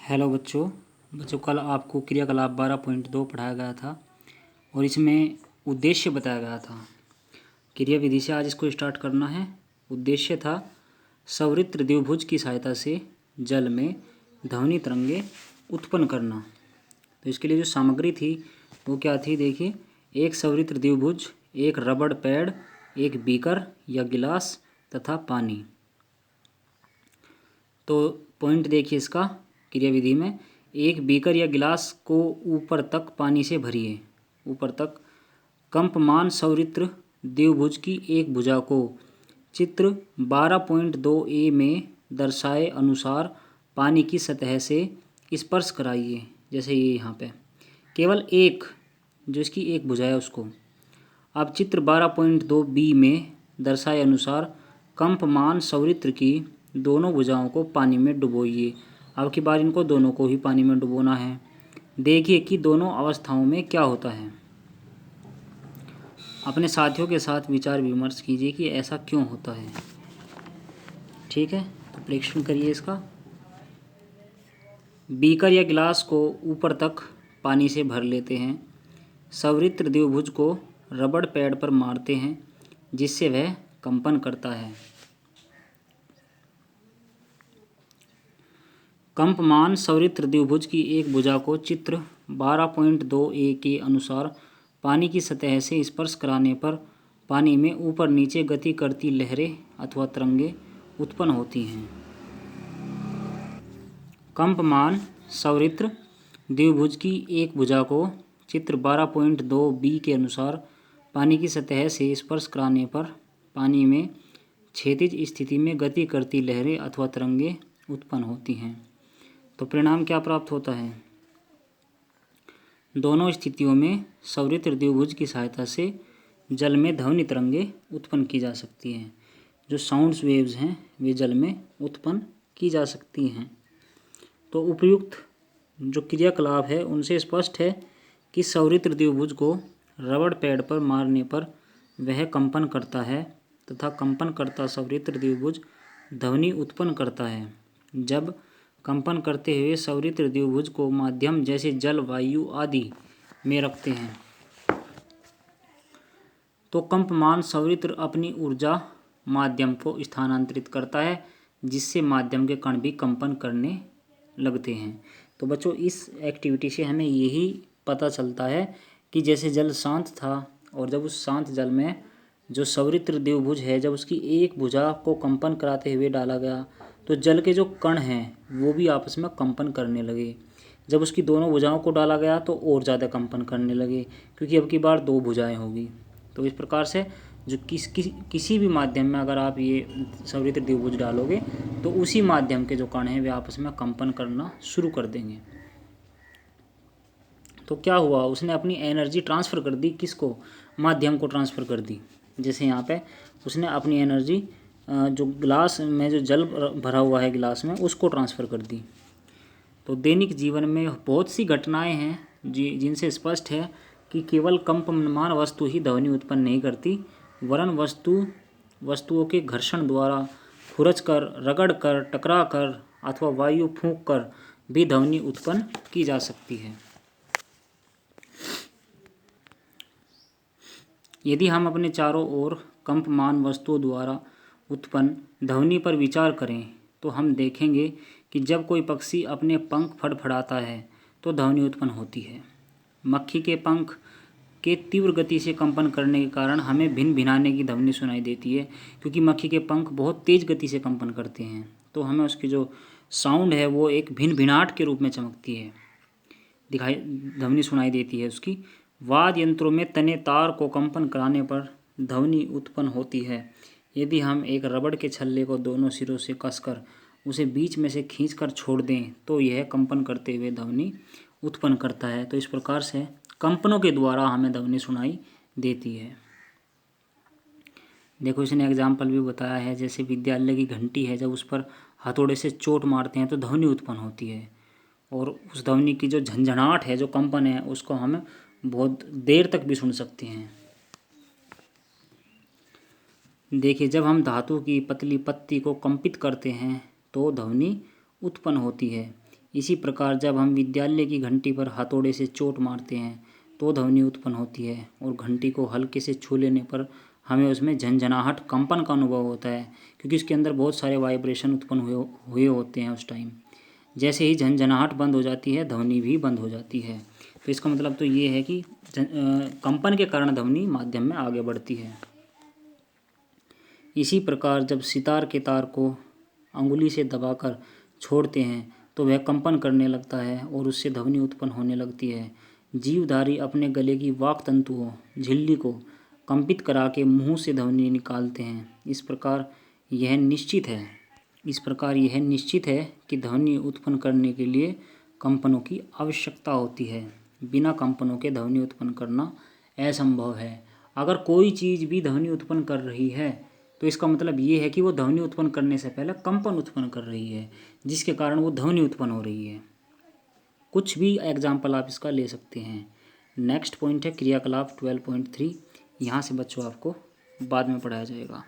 Hello बच्चों। कल आपको क्रियाकलाप 12.2 पढ़ाया गया था और इसमें उद्देश्य बताया गया था। क्रिया विधि से आज इसको स्टार्ट करना है। उद्देश्य था सवृत्र द्विभुज की सहायता से जल में ध्वनि तरंगे उत्पन्न करना। तो इसके लिए जो सामग्री थी वो क्या थी, देखिए, एक सवृत्र द्विभुज, एक रबड़ पैड, एक बीकर या गिलास तथा पानी। तो पॉइंट देखिए इसका, क्रिया विधि में एक बीकर या गिलास को ऊपर तक पानी से भरिए। ऊपर तक कंपमान सवृत्र द्विभुज की एक भुजा को चित्र 12.2a में दर्शाए अनुसार पानी की सतह से स्पर्श कराइए। जैसे ये यहाँ पे केवल एक, जो इसकी एक भुजा है उसको। अब चित्र 12.2b में दर्शाए अनुसार कंपमान सवृत्र की दोनों भुजाओं को पानी में डुबोइए। अब की बार इनको दोनों को ही पानी में डुबोना है। देखिए कि दोनों अवस्थाओं में क्या होता है। अपने साथियों के साथ विचार विमर्श कीजिए कि ऐसा क्यों होता है। ठीक है, तो परीक्षण करिए इसका। बीकर या गिलास को ऊपर तक पानी से भर लेते हैं। सवृत्र द्विभुज को रबड़ पैड पर मारते हैं जिससे वह कंपन करता है। कंपमान सवृत्र द्विभुज की एक भुजा को चित्र 12.2a के अनुसार पानी की सतह से स्पर्श कराने पर पानी में ऊपर नीचे गति करती लहरें अथवा तरंगे उत्पन्न होती हैं। कंपमान सवृत्र द्विभुज की एक भुजा को चित्र 12.2b के अनुसार पानी की सतह से स्पर्श कराने पर पानी में क्षैतिज स्थिति में गति करती लहरें अथवा तरंगे उत्पन्न होती हैं। तो परिणाम क्या प्राप्त होता है? दोनों स्थितियों में सवृत्र द्विभुज की सहायता से जल में ध्वनि तरंगे उत्पन्न की जा सकती हैं। जो साउंड्स वेव्स हैं वे जल में उत्पन्न की जा सकती हैं। तो उपयुक्त जो क्रियाकलाप है उनसे स्पष्ट है कि सवृत्र द्विभुज को रबड़ पैड पर मारने पर वह कंपन करता है तथा कंपन करता सवृत्र द्विभुज ध्वनि उत्पन्न करता है। जब कंपन करते हुए सवृत्र द्विभुज को माध्यम जैसे जल, वायु आदि में रखते हैं तो कंपमान सवृत्र अपनी ऊर्जा माध्यम को स्थानांतरित करता है जिससे माध्यम के कण भी कंपन करने लगते हैं। तो बच्चों, इस एक्टिविटी से हमें यही पता चलता है कि जैसे जल शांत था और जब उस शांत जल में जो सवृत्र द्विभुज है जब उसकी एक भुजा को कंपन कराते हुए डाला गया तो जल के जो कण हैं वो भी आपस में कंपन करने लगे। जब उसकी दोनों भुजाओं को डाला गया तो और ज़्यादा कंपन करने लगे क्योंकि अब की बार दो भुजाएं होगी। तो इस प्रकार से जो किसी भी माध्यम में अगर आप ये सवृत्र द्विभुज डालोगे तो उसी माध्यम के जो कण हैं वे आपस में कंपन करना शुरू कर देंगे। तो क्या हुआ, उसने अपनी एनर्जी ट्रांसफ़र कर दी। किसको? माध्यम को ट्रांसफ़र कर दी। जैसे यहाँ पे उसने अपनी एनर्जी जो गिलास में जो जल भरा हुआ है गिलास में उसको ट्रांसफ़र कर दी। तो दैनिक जीवन में बहुत सी घटनाएं हैं जिनसे स्पष्ट है कि केवल कंपमान वस्तु ही ध्वनि उत्पन्न नहीं करती, वरन वस्तुओं के घर्षण द्वारा, खुरच कर, रगड़ कर, टकरा कर अथवा वायु फूंक कर भी ध्वनि उत्पन्न की जा सकती है। यदि हम अपने चारों ओर कंपमान वस्तुओं द्वारा उत्पन्न ध्वनि पर विचार करें तो हम देखेंगे कि जब कोई पक्षी अपने पंख फड़फड़ाता है तो ध्वनि उत्पन्न होती है। मक्खी के पंख के तीव्र गति से कंपन करने के कारण हमें भिन भिनाने की ध्वनि सुनाई देती है क्योंकि मक्खी के पंख बहुत तेज़ गति से कंपन करते हैं। तो हमें उसकी जो साउंड है वो एक भिन भिनाट के रूप में चमकती है, ध्वनि सुनाई देती है उसकी। वाद्य यंत्रों में तने तार को कंपन कराने पर ध्वनि उत्पन्न होती है। यदि हम एक रबड़ के छल्ले को दोनों सिरों से कसकर उसे बीच में से खींचकर छोड़ दें तो यह कंपन करते हुए ध्वनि उत्पन्न करता है। तो इस प्रकार से कंपनों के द्वारा हमें ध्वनि सुनाई देती है। देखो, इसने एग्जाम्पल भी बताया है। जैसे विद्यालय की घंटी है, जब उस पर हथौड़े से चोट मारते हैं तो ध्वनि उत्पन्न होती है और उस ध्वनि की जो झंझनाहट है, जो कंपन है, उसको हम बहुत देर तक भी सुन सकते हैं। देखिए, जब हम धातु की पतली पत्ती को कंपित करते हैं तो ध्वनि उत्पन्न होती है। इसी प्रकार जब हम विद्यालय की घंटी पर हथौड़े से चोट मारते हैं तो ध्वनि उत्पन्न होती है, और घंटी को हल्के से छू लेने पर हमें उसमें झंझनाहट, कंपन का अनुभव होता है, क्योंकि उसके अंदर बहुत सारे वाइब्रेशन उत्पन्न हुए होते हैं उस टाइम। जैसे ही झंझनाहट बंद हो जाती है, ध्वनि भी बंद हो जाती है। तो इसका मतलब तो ये है कि कंपन के कारण ध्वनि माध्यम में आगे बढ़ती है। इसी प्रकार जब सितार के तार को अंगुली से दबाकर छोड़ते हैं तो वह कंपन करने लगता है और उससे ध्वनि उत्पन्न होने लगती है। जीवधारी अपने गले की वाक तंतुओं, झिल्ली को कंपित करा के मुंह से ध्वनि निकालते हैं। इस प्रकार यह निश्चित है कि ध्वनि उत्पन्न करने के लिए कंपनों की आवश्यकता होती है। बिना कंपनों के ध्वनि उत्पन्न करना असंभव है। अगर कोई चीज़ भी ध्वनि उत्पन्न कर रही है तो इसका मतलब ये है कि वो ध्वनि उत्पन्न करने से पहले कंपन उत्पन्न कर रही है, जिसके कारण वो ध्वनि उत्पन्न हो रही है। कुछ भी एग्जाम्पल आप इसका ले सकते हैं। नेक्स्ट पॉइंट है क्रियाकलाप 12.3। यहाँ से बच्चों आपको बाद में पढ़ाया जाएगा।